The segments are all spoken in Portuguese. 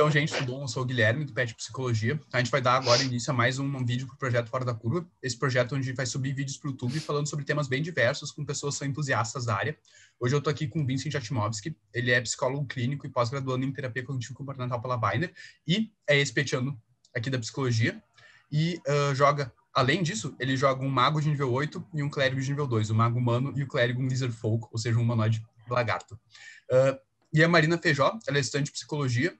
Então, gente, tudo bom? Eu sou o Guilherme, do PET Psicologia. A gente vai dar agora início a mais um vídeo para o Projeto Fora da Curva. Esse projeto onde a gente vai subir vídeos para o YouTube falando sobre temas bem diversos, com pessoas que são entusiastas da área. Hoje eu estou aqui com o Vincent Jatimovski. Ele é psicólogo clínico e pós-graduando em terapia cognitivo-comportamental pela Weiner e é ex-petiano aqui da psicologia. E joga, além disso, ele joga um mago de nível 8 e um clérigo de nível 2, o mago humano e o clérigo um lizard folk, ou seja, um humanoide lagarto. E a Marina Feijó, ela é estudante de psicologia,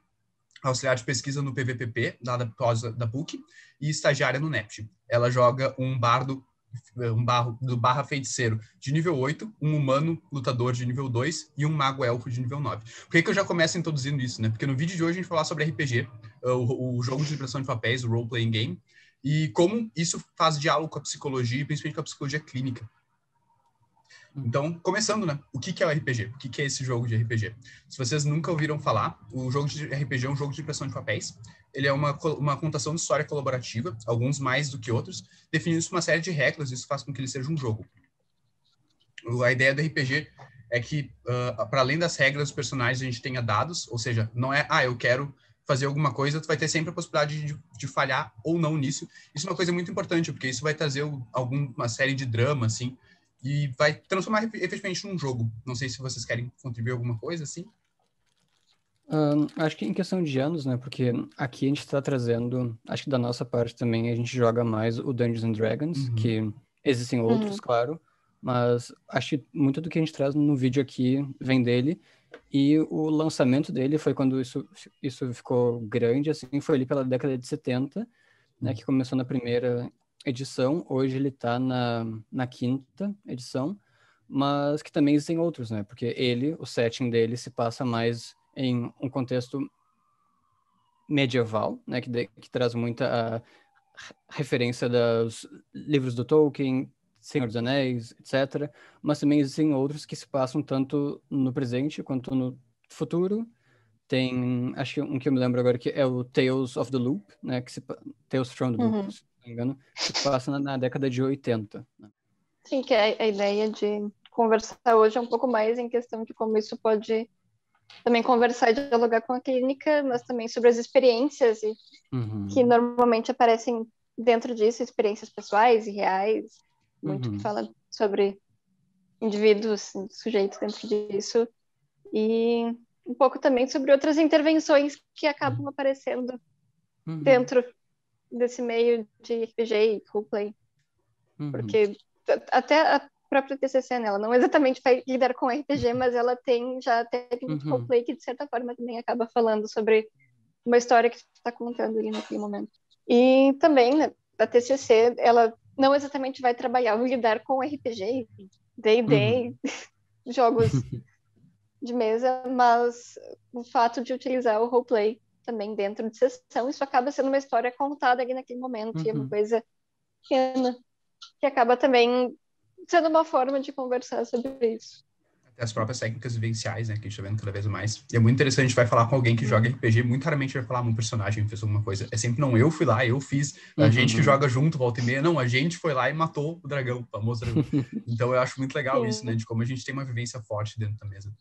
auxiliar de pesquisa no PVPP, da PUC, e estagiária no NEPT. Ela joga um bardo do barra feiticeiro de nível 8, um humano lutador de nível 2 e um mago elfo de nível 9. Por que eu já começo introduzindo isso, né? Porque no vídeo de hoje a gente vai falar sobre RPG, o jogo de impressão de papéis, o role-playing game, e como isso faz diálogo com a psicologia, e principalmente com a psicologia clínica. Então, começando, né? O que é o RPG? O que é esse jogo de RPG? Se vocês nunca ouviram falar, o jogo de RPG é um jogo de impressão de papéis. Ele é uma contação de história colaborativa, alguns mais do que outros, definindo uma série de regras, e isso faz com que ele seja um jogo. A ideia do RPG é que, para além das regras dos personagens, a gente tenha dados, ou seja, não é, eu quero fazer alguma coisa, tu vai ter sempre a possibilidade de falhar ou não nisso. Isso é uma coisa muito importante, porque isso vai trazer uma série de drama, assim, e vai transformar efetivamente num jogo. Não sei se vocês querem contribuir alguma coisa, assim. Acho que em questão de anos, né, porque aqui a gente está trazendo, acho que da nossa parte também, a gente joga mais o Dungeons and Dragons, que existem outros, claro, mas acho que muito do que a gente traz no vídeo aqui vem dele, e o lançamento dele foi quando isso ficou grande, assim, foi ali pela década de 70, né, que começou na primeira edição, hoje ele está na quinta edição, mas que também existem outros, né, porque o setting dele se passa mais em um contexto medieval, né, que traz muita referência dos livros do Tolkien, Senhor dos Anéis, etc. Mas também existem outros que se passam tanto no presente quanto no futuro. Tem, acho que um que eu me lembro agora que é o Tales of the Loop, né, Tales from the Loop, se não me engano, que se passa na década de 80. Né? Sim, que a ideia de conversar hoje é um pouco mais em questão de como isso pode também conversar e dialogar com a clínica, mas também sobre as experiências que normalmente aparecem dentro disso, experiências pessoais e reais, muito que fala sobre indivíduos, sujeitos dentro disso, e um pouco também sobre outras intervenções que acabam aparecendo dentro desse meio de RPG e roleplay, porque até a própria TCC, né, ela não exatamente vai lidar com RPG, mas ela tem já técnica de roleplay que, de certa forma, também acaba falando sobre uma história que você está contando ali naquele momento. E também, né, a TCC, ela não exatamente vai trabalhar ou lidar com RPG, D&D, jogos de mesa, mas o fato de utilizar o roleplay também dentro de sessão, isso acaba sendo uma história contada ali naquele momento, e é uma coisa pequena, que acaba também sendo uma forma de conversar sobre isso. Até as próprias técnicas vivenciais, né, que a gente tá vendo cada vez mais. E é muito interessante, a gente vai falar com alguém que joga RPG, muito raramente vai falar um personagem que fez alguma coisa. É sempre, não, eu fui lá, eu fiz, a gente que joga junto, volta e meia, não, a gente foi lá e matou o dragão, o famoso dragão. Então eu acho muito legal isso, né, de como a gente tem uma vivência forte dentro da mesa.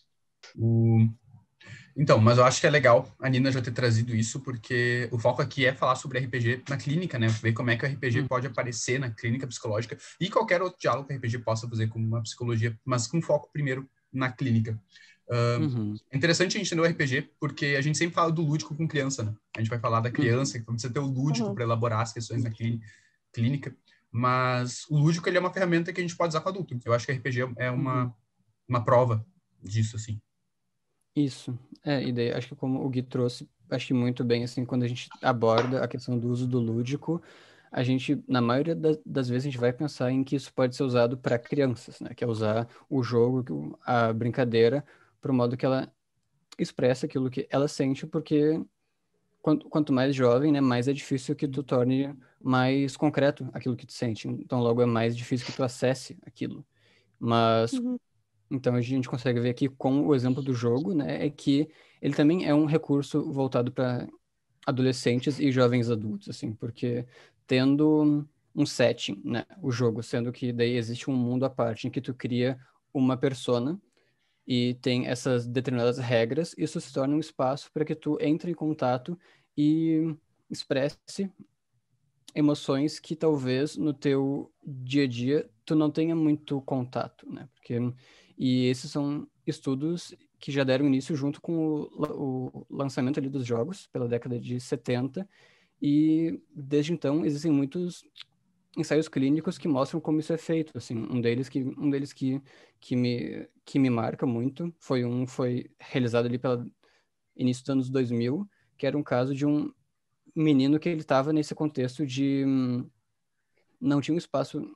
Então, mas eu acho que é legal a Nina já ter trazido isso, porque o foco aqui é falar sobre RPG na clínica, né? Ver como é que o RPG pode aparecer na clínica psicológica e qualquer outro diálogo que o RPG possa fazer com uma psicologia, mas com foco primeiro na clínica. É interessante a gente entender o RPG, porque a gente sempre fala do lúdico com criança, né? A gente vai falar da criança, que precisa ter o lúdico para elaborar as questões na clínica, mas o lúdico ele é uma ferramenta que a gente pode usar com adulto. Eu acho que o RPG é uma prova disso, assim. Isso, e daí acho que como o Gui trouxe, acho que muito bem, assim, quando a gente aborda a questão do uso do lúdico, a gente, na maioria das vezes, a gente vai pensar em que isso pode ser usado para crianças, né, que é usar o jogo, a brincadeira, para o modo que ela expressa aquilo que ela sente, porque quanto mais jovem, né, mais é difícil que tu torne mais concreto aquilo que tu sente, então logo é mais difícil que tu acesse aquilo, mas... Então, a gente consegue ver aqui com o exemplo do jogo, né, é que ele também é um recurso voltado para adolescentes e jovens adultos, assim, porque tendo um setting, né, o jogo, sendo que daí existe um mundo à parte em que tu cria uma persona, e tem essas determinadas regras, isso se torna um espaço para que tu entre em contato e expresse emoções que talvez no teu dia a dia tu não tenha muito contato, né? E esses são estudos que já deram início junto com o lançamento ali dos jogos, pela década de 70, e desde então existem muitos ensaios clínicos que mostram como isso é feito, assim, que me marca muito foi realizado ali pelo início dos anos 2000, que era um caso de um menino que ele estava nesse contexto de não tinha um espaço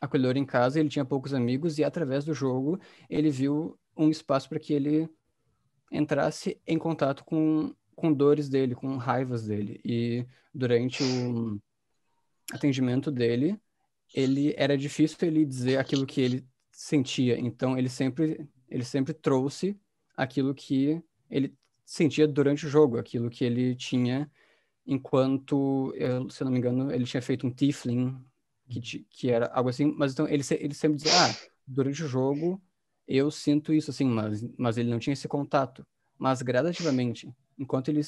acolhedor em casa, ele tinha poucos amigos e através do jogo ele viu um espaço para que ele entrasse em contato com dores dele, com raivas dele. E durante o atendimento dele, ele era difícil ele dizer aquilo que ele sentia. Então ele sempre trouxe aquilo que ele sentia durante o jogo, aquilo que ele tinha enquanto, se eu não me engano, ele tinha feito um Tiefling, que era algo assim, mas então ele sempre dizia, durante o jogo eu sinto isso, assim, mas ele não tinha esse contato. Mas gradativamente, enquanto ele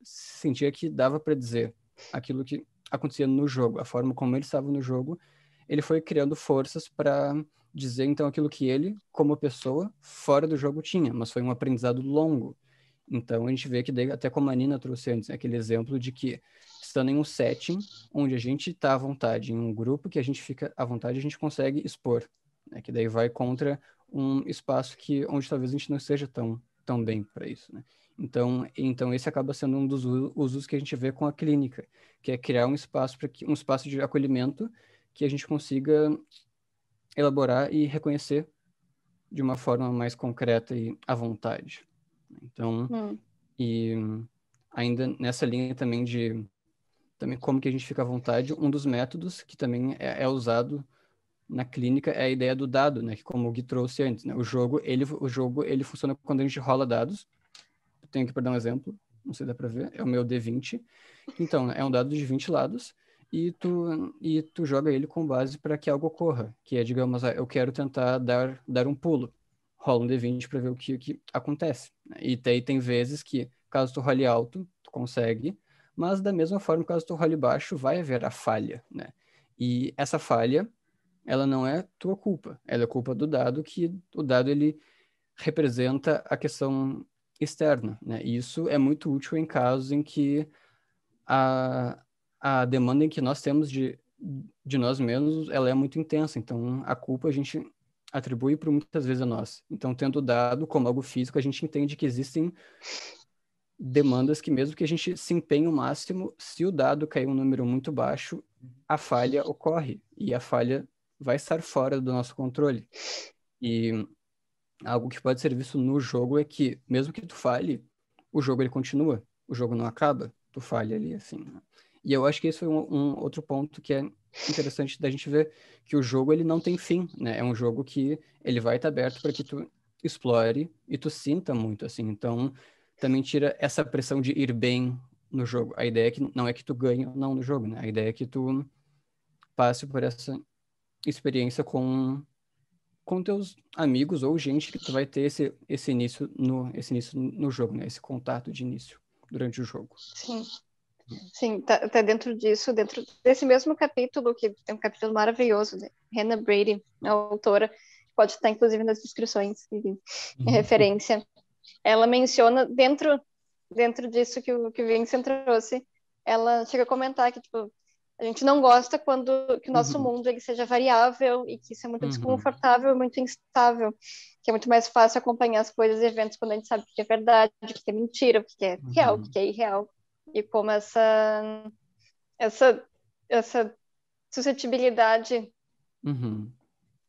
sentia que dava para dizer aquilo que acontecia no jogo, a forma como ele estava no jogo, ele foi criando forças para dizer, então, aquilo que ele, como pessoa, fora do jogo tinha, mas foi um aprendizado longo. Então, a gente vê que, daí, até como a Nina trouxe antes, aquele exemplo de que, estando em um setting onde a gente está à vontade, em um grupo que a gente fica à vontade, a gente consegue expor, né? Que daí vai contra um espaço onde talvez a gente não esteja tão bem para isso, né? Então, esse acaba sendo um dos usos que a gente vê com a clínica, que é criar um espaço de acolhimento que a gente consiga elaborar e reconhecer de uma forma mais concreta e à vontade. Então, e ainda nessa linha também também como que a gente fica à vontade, um dos métodos que também é usado na clínica é a ideia do dado, né? Que como o Gui trouxe antes, né? O jogo ele funciona quando a gente rola dados. Tenho aqui para dar um exemplo, não sei se dá para ver, é o meu D20. Então, é um dado de 20 lados e tu joga ele com base para que algo ocorra, que é, digamos, eu quero tentar dar um pulo. Rola um D20 para ver o que acontece. E daí tem vezes que, caso tu role alto, tu consegue, mas da mesma forma, caso tu role baixo, vai haver a falha, né? E essa falha, ela não é tua culpa, ela é culpa do dado, que o dado ele representa a questão externa, né? E isso é muito útil em casos em que a, a demanda em que nós temos de nós mesmos, ela é muito intensa. Então, a culpa a gente atribui por muitas vezes a nós. Então, tendo o dado como algo físico, a gente entende que existem demandas que mesmo que a gente se empenhe o máximo, se o dado cair um número muito baixo, a falha ocorre. E a falha vai estar fora do nosso controle. E algo que pode ser visto no jogo é que, mesmo que tu falhe, o jogo ele continua. O jogo não acaba. Tu falha ali, assim, né? E eu acho que esse foi um outro ponto que é interessante da gente ver, que o jogo ele não tem fim, né? É um jogo que ele vai estar aberto para que tu explore e tu sinta muito, assim. Então, também tira essa pressão de ir bem no jogo. A ideia é que não é que tu ganhe ou não no jogo, né? A ideia é que tu passe por essa experiência com teus amigos ou gente que tu vai ter esse início no jogo, né? Esse contato de início durante o jogo. Sim. Sim, tá dentro disso, dentro desse mesmo capítulo, que é um capítulo maravilhoso, né? Hannah Brady, a autora, pode estar inclusive nas descrições em referência. Ela menciona, dentro disso que o Vincent trouxe, ela chega a comentar que, tipo, a gente não gosta que o nosso mundo ele seja variável e que isso é muito desconfortável, muito instável, que é muito mais fácil acompanhar as coisas e eventos quando a gente sabe o que é verdade, o que é mentira, o que é real, o que é irreal. E como essa suscetibilidade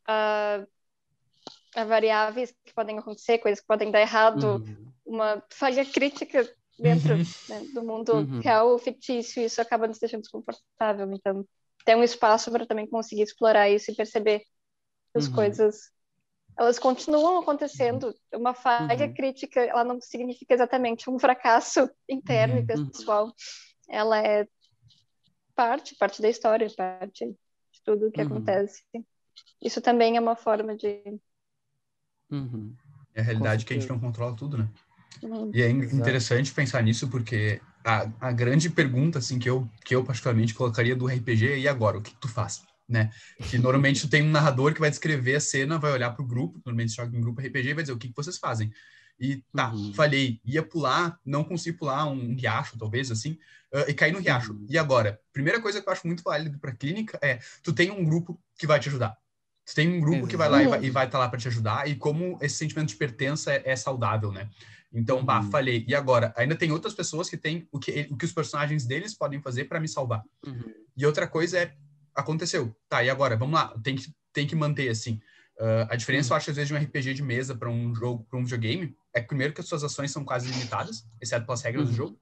a variáveis que podem acontecer, coisas que podem dar errado, uma falha crítica dentro né, do mundo real ou fictício, isso acaba nos deixando desconfortável. Então, tem um espaço para também conseguir explorar isso e perceber que as coisas elas continuam acontecendo. Uma falha crítica, ela não significa exatamente um fracasso interno e pessoal. Ela é parte da história, parte de tudo o que acontece. Isso também é uma forma de É a realidade que a gente não controla tudo, né? E é interessante pensar nisso porque a grande pergunta, assim, que eu particularmente colocaria do RPG é: e agora? O que tu faz? Né? Que normalmente tu tem um narrador que vai descrever a cena, vai olhar pro grupo, normalmente joga em grupo RPG e vai dizer o que vocês fazem. E falhei, ia pular, não consegui pular um riacho, talvez, assim, e caí no riacho. E agora? Primeira coisa que eu acho muito válido pra clínica é: tu tem um grupo que vai te ajudar. Tu tem um grupo que vai lá e vai estar lá para te ajudar, e como esse sentimento de pertença é saudável, né? Então, falhei. E agora? Ainda tem outras pessoas que têm o que os personagens deles podem fazer para me salvar. E outra coisa é: aconteceu. Tá, e agora? Vamos lá. Tem que manter, assim. A diferença, eu acho, às vezes, de um RPG de mesa para um jogo, para um videogame, é que, primeiro, que as suas ações são quase limitadas, exceto pelas regras do jogo.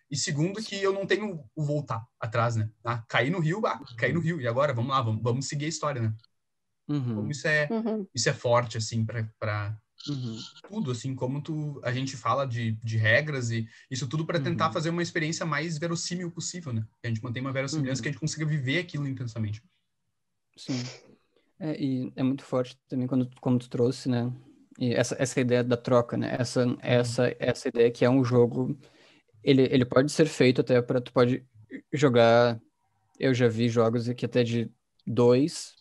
E segundo, que eu não tenho o voltar atrás, né? Caí no rio, caí no rio. E agora? Vamos lá, vamos seguir a história, né? Como isso é forte, assim, para tudo, assim, como a gente fala de regras e isso tudo para tentar fazer uma experiência mais verossímil possível, né? Que a gente mantém uma verossimilhança, que a gente consiga viver aquilo intensamente. Sim. E é muito forte também como tu trouxe, né? E essa ideia da troca, né? Essa ideia que é um jogo, ele pode ser feito até para tu pode jogar. Eu já vi jogos aqui até de dois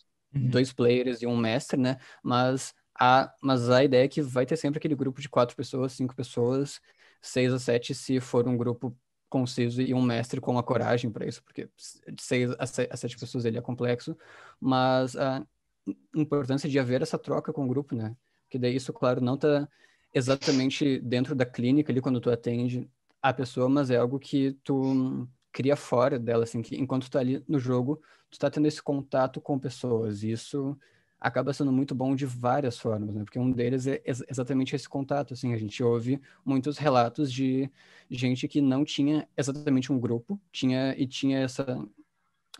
players e um mestre, né? Mas a ideia é que vai ter sempre aquele grupo de 4 pessoas, 5 pessoas, 6 a 7 se for um grupo conciso e um mestre com a coragem para isso, porque de 6 a 7 pessoas ele é complexo, mas a importância de haver essa troca com o grupo, né? Porque daí isso, claro, não tá exatamente dentro da clínica ali quando tu atende a pessoa, mas é algo que tu cria fora dela, assim, que enquanto tu tá ali no jogo, tu tá tendo esse contato com pessoas, e isso acaba sendo muito bom de várias formas, né? Porque um deles é exatamente esse contato, assim, a gente ouve muitos relatos de gente que não tinha exatamente um grupo, tinha essa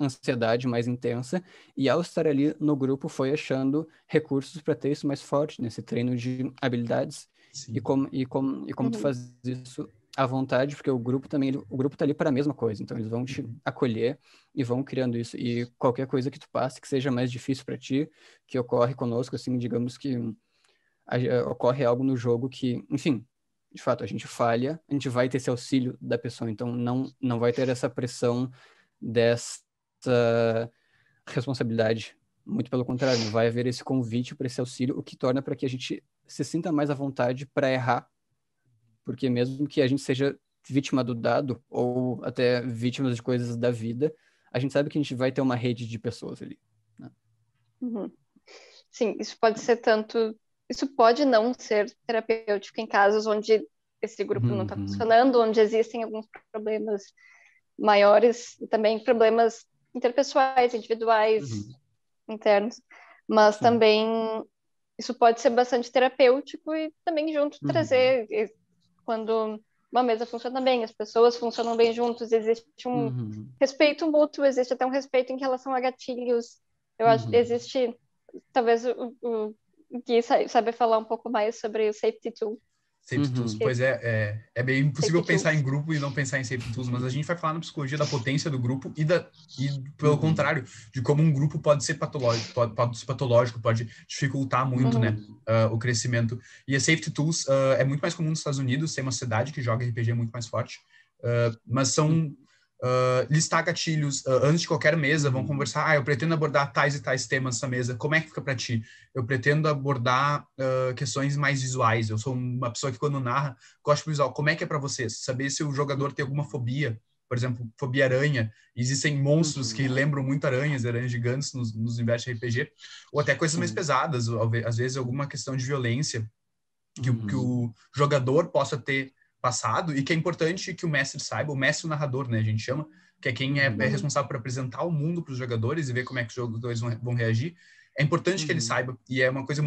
ansiedade mais intensa, e ao estar ali no grupo foi achando recursos para ter isso mais forte, nesse treino de habilidades. Sim. E como tu faz isso à vontade, porque o grupo tá ali para a mesma coisa, então eles vão te acolher e vão criando isso, e qualquer coisa que tu passe que seja mais difícil para ti, que ocorre conosco, assim, digamos que ocorre algo no jogo que, enfim, de fato, a gente falha, a gente vai ter esse auxílio da pessoa, então não vai ter essa pressão dessa responsabilidade. Muito pelo contrário, não vai haver esse convite para esse auxílio, o que torna para que a gente se sinta mais à vontade para errar, porque mesmo que a gente seja vítima do dado ou até vítima de coisas da vida, a gente sabe que a gente vai ter uma rede de pessoas ali, né? Sim, isso pode não ser terapêutico em casos onde esse grupo não está funcionando, onde existem alguns problemas maiores e também problemas interpessoais, individuais, internos, mas também isso pode ser bastante terapêutico e também junto trazer, quando uma mesa funciona bem, as pessoas funcionam bem juntos, existe um respeito mútuo, existe até um respeito em relação a gatilhos, eu acho que existe, talvez o Gui sabe falar um pouco mais sobre o Safety Tool. Safety Tools, pois é bem impossível pensar em grupo e não pensar em Safety Tools, mas a gente vai falar na psicologia da potência do grupo e pelo contrário, de como um grupo pode ser patológico, pode dificultar muito, né, o crescimento. E a Safety Tools é muito mais comum nos Estados Unidos, tem uma cidade que joga RPG muito mais forte, mas são listar gatilhos antes de qualquer mesa, vão conversar, eu pretendo abordar tais e tais temas nessa mesa, como é que fica para ti? Eu pretendo abordar questões mais visuais, eu sou uma pessoa que quando narra, gosto de visual, como é que é para vocês? Saber se o jogador tem alguma fobia, por exemplo, fobia aranha, existem monstros que lembram muito aranhas gigantes nos universos de RPG, ou até coisas mais pesadas, às vezes alguma questão de violência que o jogador possa ter passado e que é importante que o mestre saiba, o mestre narrador, né, a gente chama, que é quem é responsável por apresentar o mundo para os jogadores e ver como é que os jogadores vão reagir. É importante que ele saiba, e é uma coisa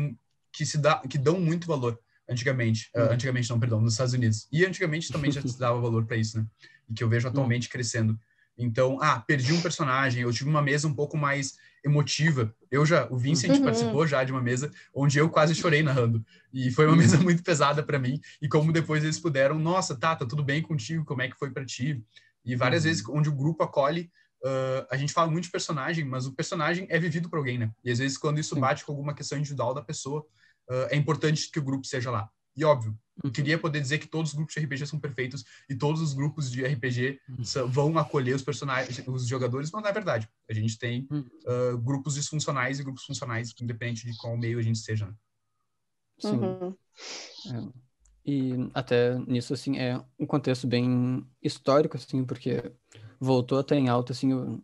que dão muito valor antigamente. Antigamente não, perdão, nos Estados Unidos. E antigamente também já se dava valor para isso, né? E que eu vejo atualmente crescendo. Então, perdi um personagem, eu tive uma mesa um pouco mais emotiva. O Vincent participou já de uma mesa onde eu quase chorei narrando. E foi uma mesa muito pesada para mim. E como depois eles puderam, nossa, tá tudo bem contigo, como é que foi para ti? E várias vezes onde o grupo acolhe, a gente fala muito de personagem, mas o personagem é vivido por alguém, né? E às vezes quando isso bate com alguma questão individual da pessoa, é importante que o grupo seja lá. E óbvio, eu queria poder dizer que todos os grupos de RPG são perfeitos e todos os grupos de RPG vão acolher os personagens, os jogadores, mas não é verdade. A gente tem grupos disfuncionais e grupos funcionais, independente de qual meio a gente esteja, né? Sim. E até nisso, assim, é um contexto bem histórico, assim, porque voltou até em alta, assim, o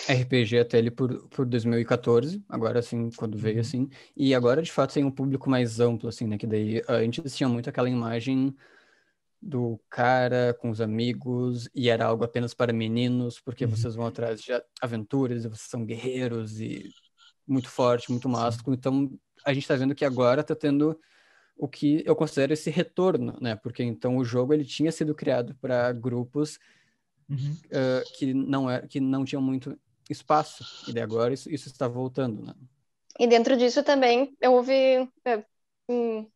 RPG até ali por 2014, agora, assim, quando veio, assim, e agora, de fato, tem um público mais amplo, assim, né, que daí antes tinha muito aquela imagem do cara com os amigos, e era algo apenas para meninos, porque vocês vão atrás de aventuras, e vocês são guerreiros, e muito forte, muito másculo, então a gente tá vendo que agora tá tendo o que eu considero esse retorno, né? Porque então o jogo ele tinha sido criado para grupos que não tinham muito espaço, e daí agora isso está voltando, né? E dentro disso também houve um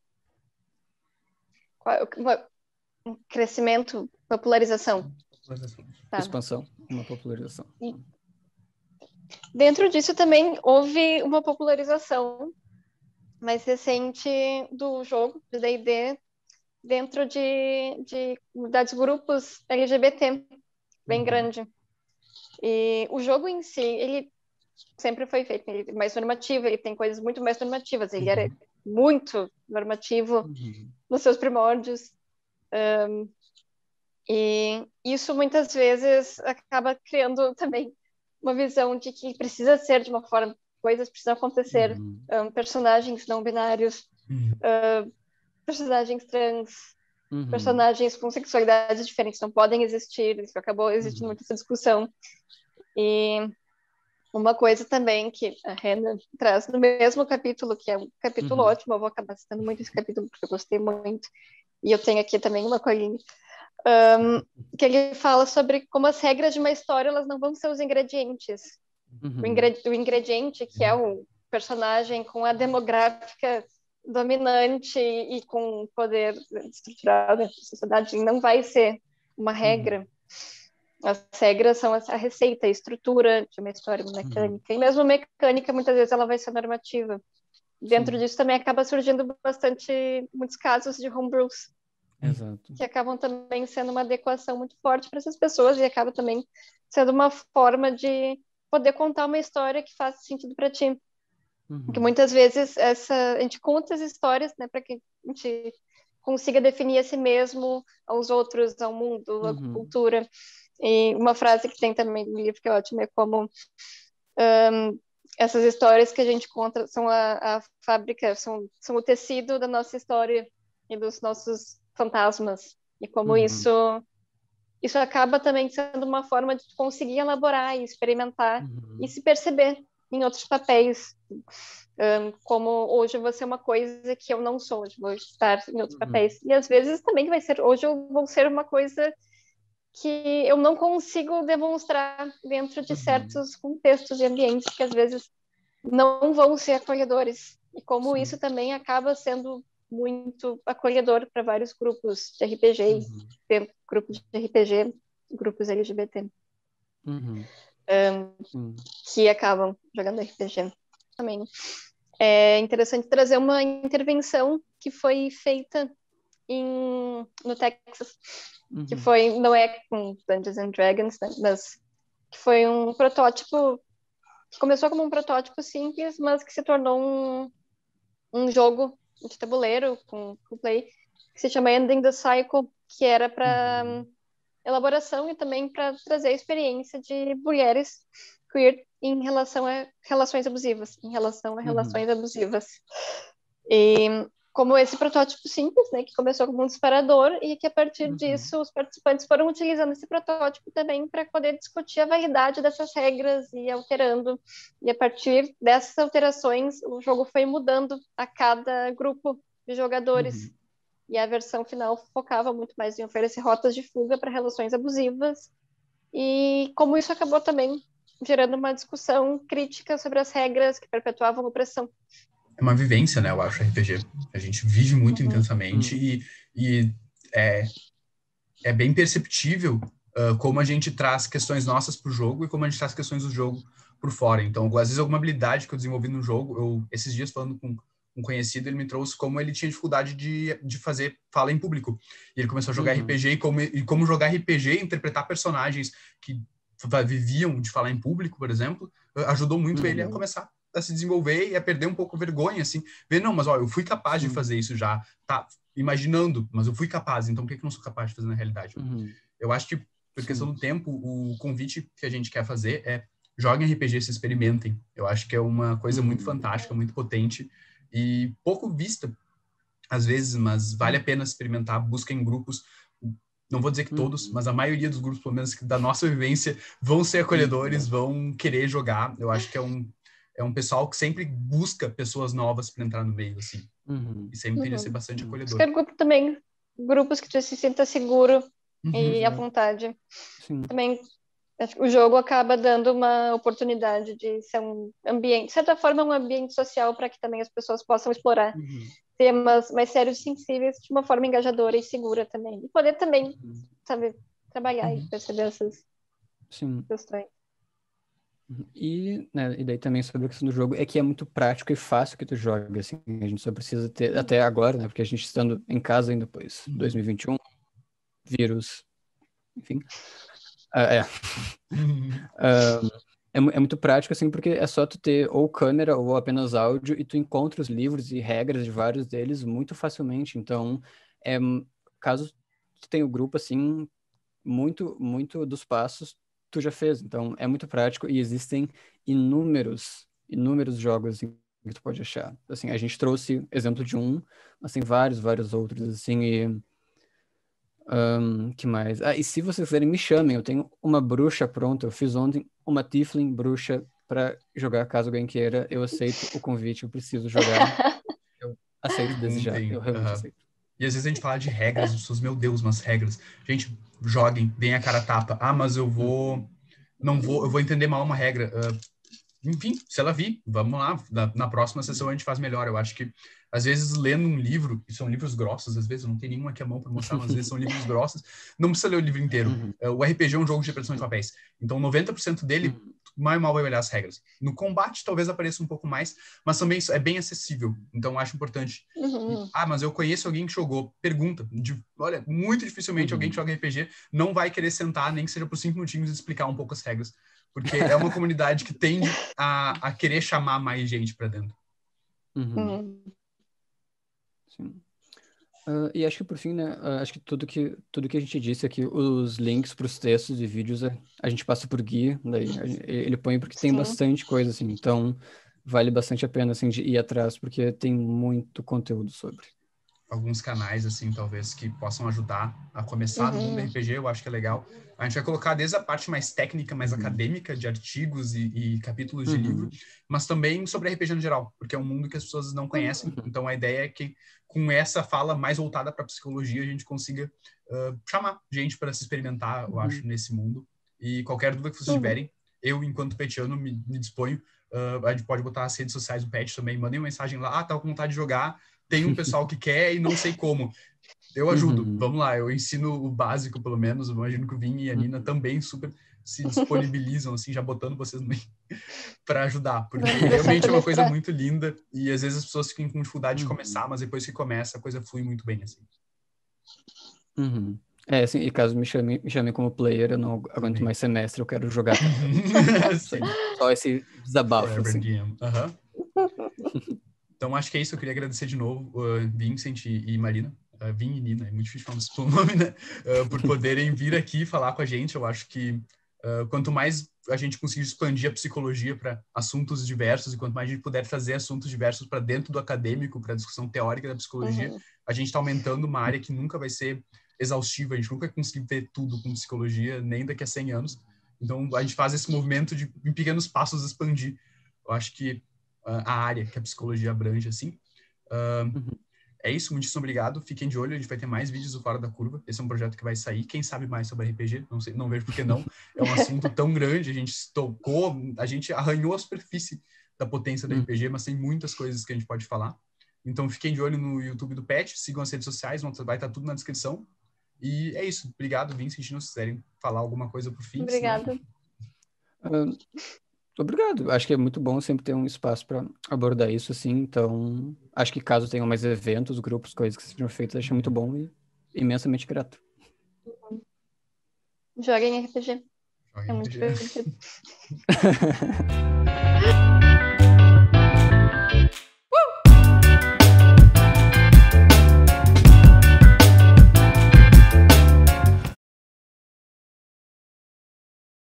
crescimento, popularização. Tá. Expansão, uma popularização. E dentro disso também houve uma popularização mais recente do jogo de D&D dentro das grupos LGBT bem grande. E o jogo em si, ele sempre foi feito, ele é mais normativo, ele tem coisas muito mais normativas, ele era muito normativo nos seus primórdios. E isso muitas vezes acaba criando também uma visão de que precisa ser de uma forma, coisas precisam acontecer, personagens não binários, personagens trans, personagens com sexualidades diferentes não podem existir, isso acabou existindo muita essa discussão. E uma coisa também que a Hannah traz no mesmo capítulo, que é um capítulo ótimo, eu vou acabar citando muito esse capítulo porque eu gostei muito, e eu tenho aqui também uma colinha, que ele fala sobre como as regras de uma história elas não vão ser os ingredientes. O ingrediente, que é o personagem com a demográfica dominante e com poder estrutural da sociedade, não vai ser uma regra. As regras são a receita, a estrutura de uma história, uma mecânica. E mesmo mecânica, muitas vezes, ela vai ser normativa. Dentro disso também acaba surgindo muitos casos de homebrews. Exato. Que acabam também sendo uma adequação muito forte para essas pessoas e acaba também sendo uma forma de poder contar uma história que faça sentido para ti. Porque muitas vezes a gente conta as histórias, né, para que a gente consiga definir a si mesmo, aos outros, ao mundo, à cultura. E uma frase que tem também no livro que é ótima é como essas histórias que a gente conta são a fábrica, são o tecido da nossa história e dos nossos fantasmas. E como isso acaba também sendo uma forma de conseguir elaborar e experimentar e se perceber em outros papéis. Como hoje eu vou ser uma coisa que eu não sou, hoje vou estar em outros papéis. E às vezes também vai ser, hoje eu vou ser uma coisa que eu não consigo demonstrar dentro de certos contextos e ambientes que às vezes não vão ser acolhedores. E como isso também acaba sendo muito acolhedor para vários grupos de RPG, grupos de RPG, grupos LGBT, que acabam jogando RPG também. É interessante trazer uma intervenção que foi feita no Texas, que foi, não é com Dungeons and Dragons, né, mas que foi um protótipo, que começou como um protótipo simples, mas que se tornou um jogo de tabuleiro com play, que se chama Ending the Cycle, que era para elaboração e também para trazer a experiência de mulheres queer em relação a relações abusivas, E como esse protótipo simples, né, que começou como um disparador e que a partir disso os participantes foram utilizando esse protótipo também para poder discutir a validade dessas regras e alterando. E a partir dessas alterações, o jogo foi mudando a cada grupo de jogadores. E a versão final focava muito mais em oferecer rotas de fuga para relações abusivas. E como isso acabou também gerando uma discussão crítica sobre as regras que perpetuavam a opressão. É uma vivência, né, eu acho, RPG. A gente vive muito intensamente e é bem perceptível como a gente traz questões nossas pro jogo e como a gente traz questões do jogo por fora. Então, às vezes, alguma habilidade que eu desenvolvi no jogo, esses dias falando com um conhecido, ele me trouxe como ele tinha dificuldade de fazer fala em público. E ele começou a jogar RPG e como jogar RPG e interpretar personagens que viviam de falar em público, por exemplo, ajudou muito ele a começar a se desenvolver e a perder um pouco a vergonha, assim. Ver, não, mas ó, eu fui capaz de fazer isso já, tá imaginando, mas eu fui capaz, então por que eu não sou capaz de fazer na realidade? Eu acho que, por questão do tempo, o convite que a gente quer fazer é joguem RPG, se experimentem. Eu acho que é uma coisa muito fantástica, muito potente e pouco vista, às vezes, mas vale a pena experimentar. Busquem grupos, não vou dizer que todos, mas a maioria dos grupos, pelo menos da nossa vivência, vão ser acolhedores, vão querer jogar. Eu acho que é um pessoal que sempre busca pessoas novas para entrar no meio, assim. E sempre tende a ser bastante acolhedor. Quero grupo também, grupos que tu se sinta seguro e à vontade. Também acho que o jogo acaba dando uma oportunidade de ser um ambiente, de certa forma, um ambiente social para que também as pessoas possam explorar temas mais sérios e sensíveis de uma forma engajadora e segura também. E poder também, sabe, trabalhar e perceber essas questões. E, né, e daí também sobre a questão do jogo, é que é muito prático e fácil que tu joga, assim, a gente só precisa ter, até agora, né, porque a gente estando em casa ainda, pois, 2021, vírus, enfim, é muito prático, assim, porque é só tu ter ou câmera ou apenas áudio e tu encontra os livros e regras de vários deles muito facilmente, então, caso tu tenha o grupo, assim, muito dos passos tu já fez, então é muito prático e existem inúmeros jogos assim, que tu pode achar. Assim, a gente trouxe exemplo de um, mas tem vários outros, assim, e que mais? E se vocês quiserem, me chamem, eu tenho uma bruxa pronta, eu fiz ontem uma Tiefling bruxa para jogar, caso alguém queira, eu aceito o convite, eu preciso jogar, eu aceito desde já, eu realmente aceito. E às vezes a gente fala de regras, as pessoas, meu Deus, umas regras. Gente, joguem, deem a cara a tapa. Mas eu vou entender mal uma regra. Enfim, se ela vir, vamos lá. Na próxima sessão a gente faz melhor. Eu acho que, às vezes, lendo um livro, e são livros grossos, às vezes, eu não tenho nenhum aqui à mão para mostrar, mas às vezes são livros grossos, não precisa ler o livro inteiro. O RPG é um jogo de representação de papéis. Então, 90% dele, mal e mal vai olhar as regras. No combate, talvez apareça um pouco mais, mas também é bem acessível. Então, acho importante. Mas eu conheço alguém que jogou. Pergunta. Olha, muito dificilmente alguém que joga RPG não vai querer sentar, nem que seja por 5 minutinhos, e explicar um pouco as regras. Porque é uma comunidade que tende a querer chamar mais gente para dentro. Sim. E acho que por fim, né, acho que tudo que a gente disse aqui, os links para os textos e vídeos, a gente passa por Gui, daí ele põe porque tem bastante coisa, assim, então vale bastante a pena, assim, de ir atrás, porque tem muito conteúdo sobre. Alguns canais, assim, talvez, que possam ajudar a começar no mundo do RPG, eu acho que é legal. A gente vai colocar desde a parte mais técnica, mais acadêmica, de artigos e capítulos de livro, mas também sobre RPG no geral, porque é um mundo que as pessoas não conhecem. Então, a ideia é que, com essa fala mais voltada para a psicologia, a gente consiga chamar gente para se experimentar, eu acho, nesse mundo. E qualquer dúvida que vocês tiverem, eu, enquanto petiano, me disponho. A gente pode botar as redes sociais do Pet também, mandem uma mensagem lá, tá com vontade de jogar, tem um pessoal que quer e não sei como. Eu ajudo, vamos lá, eu ensino o básico, pelo menos. Eu imagino que o Vini e a Nina também super se disponibilizam, assim, já botando vocês no meio para ajudar, porque realmente é uma coisa muito linda e às vezes as pessoas ficam com dificuldade de começar, mas depois que começa, a coisa flui muito bem, assim. Assim, e caso me chamem como player, eu não aguento mais semestre, eu quero jogar só esse desabafo, assim. Então, acho que é isso. Eu queria agradecer de novo Vincent e Marina. Vin e Nina, é muito difícil falar esse nome, né? Por poderem vir aqui falar com a gente. Eu acho que quanto mais a gente conseguir expandir a psicologia para assuntos diversos e quanto mais a gente puder trazer assuntos diversos para dentro do acadêmico, para a discussão teórica da psicologia, a gente está aumentando uma área que nunca vai ser exaustiva. A gente nunca vai conseguir ver tudo com psicologia, nem daqui a 100 anos. Então, a gente faz esse movimento de, em pequenos passos, expandir. Eu acho que a área que a psicologia abrange, assim. É isso, muitíssimo obrigado. Fiquem de olho, a gente vai ter mais vídeos do Fora da Curva. Esse é um projeto que vai sair. Quem sabe mais sobre RPG? Não sei, não vejo por que não. É um assunto tão grande, a gente tocou, a gente arranhou a superfície da potência do RPG, mas tem muitas coisas que a gente pode falar. Então, fiquem de olho no YouTube do Pet, sigam as redes sociais, vai estar tudo na descrição. E é isso. Obrigado, Vincent, se quiserem falar alguma coisa por fim. Obrigada. Obrigado. Acho que é muito bom sempre ter um espaço para abordar isso, assim. Então, acho que caso tenham mais eventos, grupos, coisas que sejam feitas, acho muito bom e imensamente grato. Joguem RPG. É Joguem muito RPG. divertido.